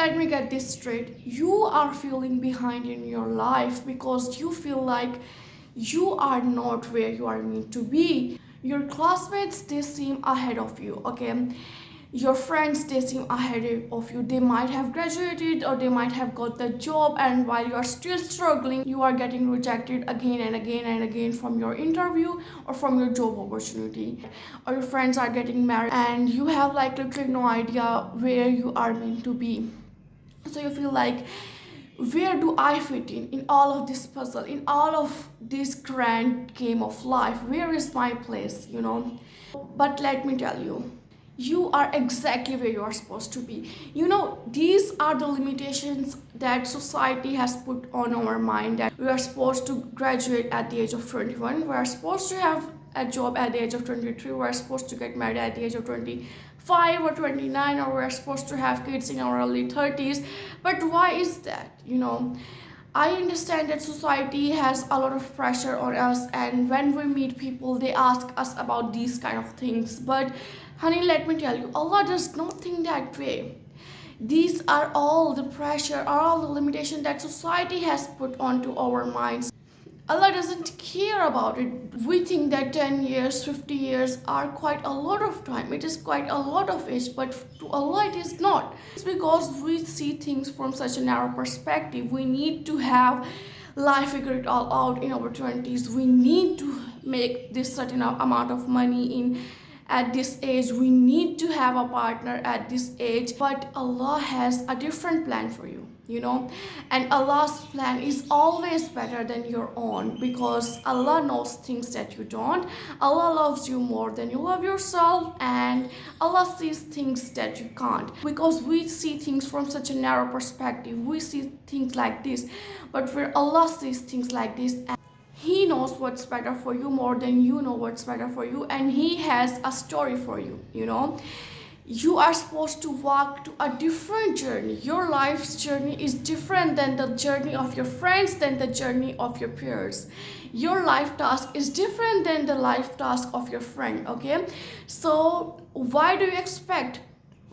Let me get this straight. You are feeling behind in your life because you feel like you are not where you are meant to be. Your classmates, they seem ahead of you, okay? Your friends, they seem ahead of you. They might have graduated or they might have got the job, and while you are still struggling, you are getting rejected again and again and again from your interview or from your job opportunity. Or your friends are getting married and you have like literally no idea where you are meant to be. So you feel like, where do I fit in all of this puzzle, in all of this grand game of life? Where is my place, But let me tell you, you are exactly where you are supposed to be. These are the limitations that society has put on our mind, that we are supposed to graduate at the age of 21, we are supposed to have a job at the age of 23, we are supposed to get married at the age of 25 or 29, or we are supposed to have kids in our early 30s. But why is that? I understand that society has a lot of pressure on us, and when we meet people, they ask us about these kind of things. But honey, let me tell you, Allah does not think that way. These are all the pressure, all the limitation that society has put onto our minds. Allah doesn't care about it. We think that 10 years, 50 years are quite a lot of time. It is quite a lot of age, but to Allah it is not. It's because we see things from such a narrow perspective. We need to have life figure it all out in our 20s. We need to make this certain amount of money in at this age. We need to have a partner at this age. But Allah has a different plan for you, and Allah's plan is always better than your own, because Allah knows things that you don't. Allah loves you more than you love yourself, and Allah sees things that you can't, because we see things from such a narrow perspective. We see things like this, but where Allah sees things like this, He knows what's better for you more than you know what's better for you, and He has a story for you. You are supposed to walk to a different journey. Your life's journey is different than the journey of your friends, than the journey of your peers. Your life task is different than the life task of your friend, okay? So why do you expect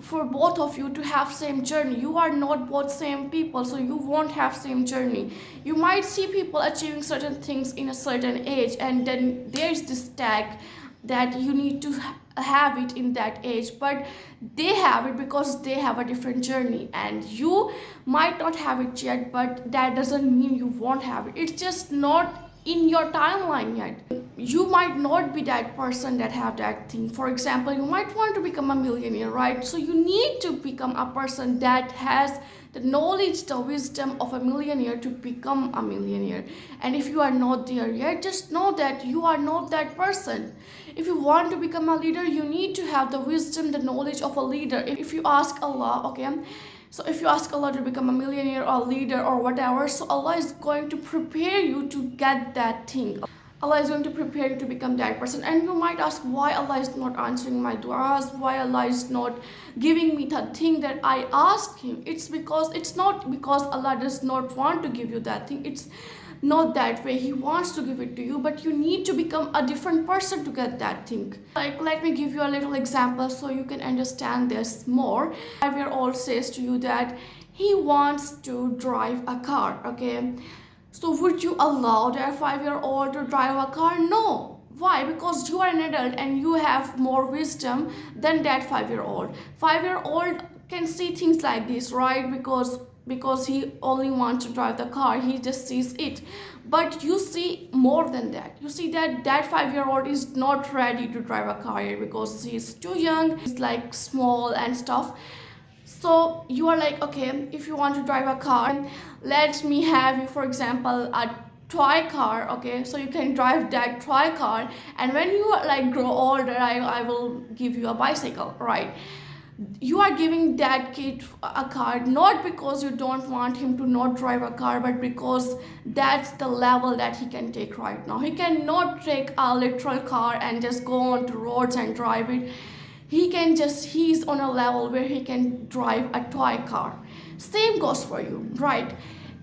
for both of you to have same journey? You are not both same people, so you won't have same journey. You might see people achieving certain things in a certain age, and then there's this tag that you need to have it in that age, but they have it because they have a different journey, and you might not have it yet, but that doesn't mean you won't have it. It's just not in your timeline yet. You might not be that person that have that thing. For example, you might want to become a millionaire, right? So you need to become a person that has the knowledge, the wisdom of a millionaire to become a millionaire. And if you are not there yet, just know that you are not that person. If you want to become a leader, you need to have the wisdom, the knowledge of a leader. If you ask Allah, okay, so if you ask Allah to become a millionaire or a leader or whatever, so Allah is going to prepare you to get that thing. Allah is going to prepare you to become that person. And you might ask, why Allah is not answering my du'as, why Allah is not giving me the thing that I asked Him. It's not because Allah does not want to give you that thing. It's not that way. He wants to give it to you, but you need to become a different person to get that thing. Like, let me give you a little example so you can understand this more. A 5-year-old says to you that he wants to drive a car, okay? So would you allow that 5-year-old to drive a car? No. Why? Because you are an adult and you have more wisdom than that 5-year-old. 5-year-old can see things like this, right? Because he only wants to drive the car, he just sees it. But you see more than that. You see that 5-year-old is not ready to drive a car yet because he's too young, he's like small and stuff. So you are like, okay, if you want to drive a car, let me have you, for example, a toy car, okay? So you can drive that toy car, and when you like grow older, I will give you a bicycle, right? You are giving that kid a car not because you don't want him to not drive a car, but because that's the level that he can take right now. He cannot take a literal car and just go on the roads and drive it. He's on a level where he can drive a toy car. Same goes for you, right?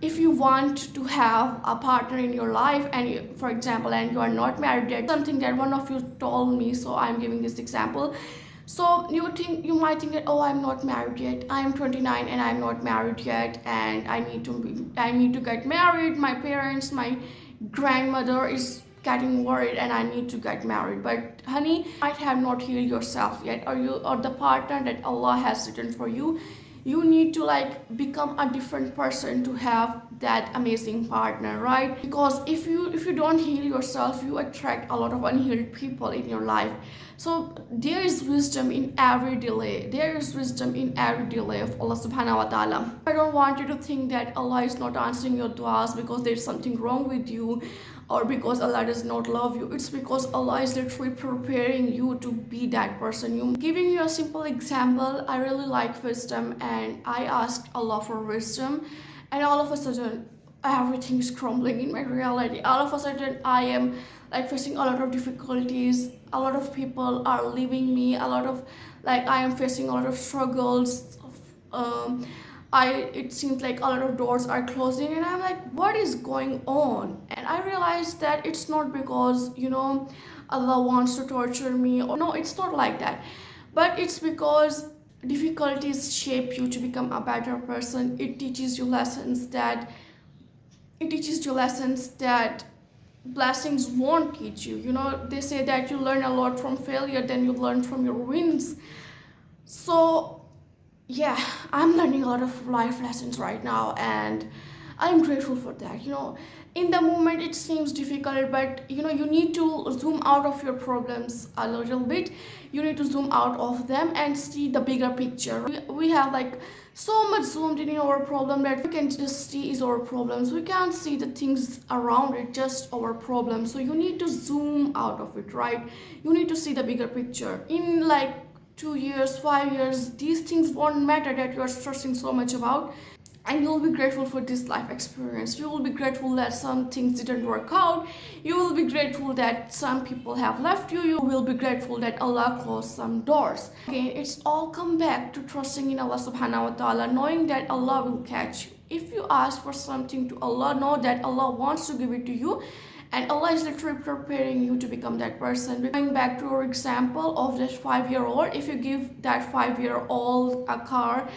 If you want to have a partner in your life, and you, for example, and you are not married yet, something that one of you told me, so I'm giving this example. So you might think that, oh, I'm not married yet, I'm 29 and I'm not married yet, and I need to get married. My parents, my grandmother is getting worried and I need to get married. But honey, you might have not healed yourself yet, or the partner that Allah has written for you. You need to like become a different person to have that amazing partner, right? Because if you don't heal yourself, you attract a lot of unhealed people in your life. So there is wisdom in every delay. There is wisdom in every delay of Allah subhanahu wa ta'ala. I don't want you to think that Allah is not answering your du'as because there's something wrong with you, or because Allah does not love you. It's because Allah is literally preparing you to be that person. You giving you a simple example. I really like wisdom and I asked Allah for wisdom, and all of a sudden everything is crumbling in my reality. All of a sudden I am like facing a lot of difficulties. A lot of people are leaving me. A lot of like I am facing a lot of struggles. um, it seems like a lot of doors are closing, and I'm like, what is going on? And I realized that it's not because, Allah wants to torture me, or no, it's not like that. But it's because difficulties shape you to become a better person. It teaches you lessons that blessings won't teach you. They say that you learn a lot from failure than you learn from your wins. So yeah, I'm learning a lot of life lessons right now, and I'm grateful for that. In the moment it seems difficult, but you need to zoom out of your problems a little bit. You need to zoom out of them and see the bigger picture. We have like so much zoomed in our problem that we can just see is our problems. We can't see the things around it, just our problems. So you need to zoom out of it, right? You need to see the bigger picture. In like 2 years, 5 years, these things won't matter that you are stressing so much about, and you'll be grateful for this life experience. You will be grateful that some things didn't work out. You will be grateful that some people have left you. You will be grateful that Allah closed some doors. Again, it's all come back to trusting in Allah subhanahu wa ta'ala, knowing that Allah will catch you. If you ask for something to Allah, know that Allah wants to give it to you, and Allah is literally preparing you to become that person. Going back to our example of that 5-year-old, if you give that 5-year-old a car,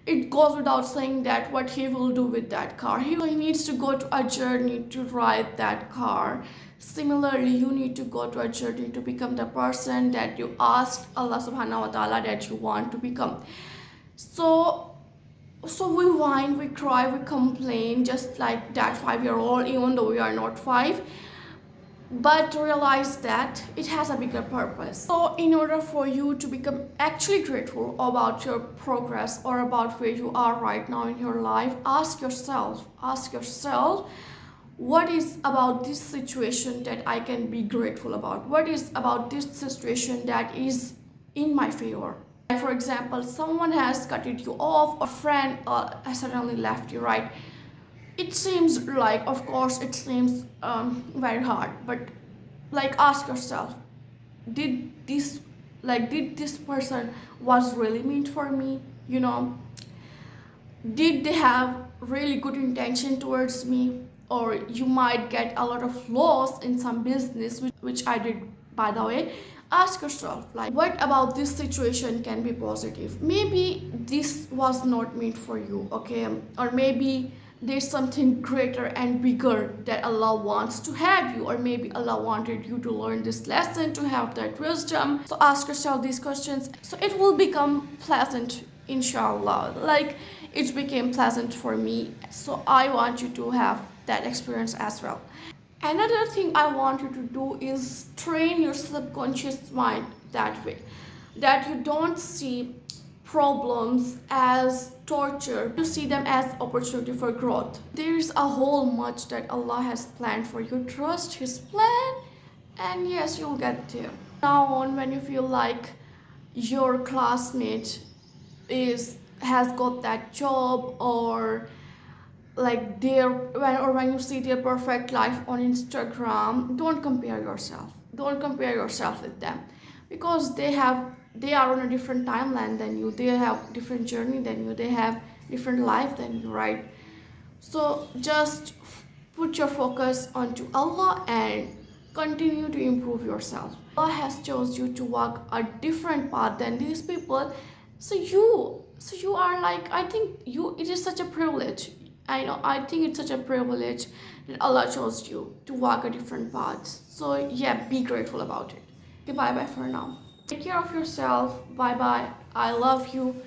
it goes without saying that what he will do with that car. He needs to go to a journey to ride that car. Similarly, you need to go to a journey to become the person that you asked Allah subhanahu wa ta'ala that you want to become. So we whine, we cry, we complain just like that 5-year-old, even though we are not 5. But realize that it has a bigger purpose. So in order for you to become actually grateful about your progress or about where you are right now in your life, ask yourself, what is about this situation that I can be grateful about? What is about this situation that is in my favor? For example, someone has cut you off, a friend suddenly left you, right? It seems like, of course, it seems very hard, but like ask yourself, did this person was really meant for me? Did they have really good intention towards me? Or you might get a lot of loss in some business, which I did, by the way. Ask yourself, like, what about this situation can be positive? Maybe this was not meant for you, okay? Or maybe there's something greater and bigger that Allah wants to have you, or maybe Allah wanted you to learn this lesson to have that wisdom. So ask yourself these questions, so it will become pleasant, inshallah. Like it became pleasant for me, so I want you to have that experience as well. Another thing I want you to do is train your subconscious mind that way, that you don't see problems as torture, you see them as opportunity for growth. There's a whole much that Allah has planned for you. Trust His plan, and yes, you'll get there. Now on, when you feel like your classmate has got that job, or like when you see their perfect life on Instagram, don't compare yourself with them, because they are on a different timeline than you. They have different journey than you. They have different life than you, right? So just put your focus onto Allah and continue to improve yourself. Allah has chose you to walk a different path than these people. So you are like, I think you it is such a privilege. I think it's such a privilege that Allah chose you to walk a different path. So yeah, be grateful about it. Okay, bye bye for now. Take care of yourself. Bye bye. I love you.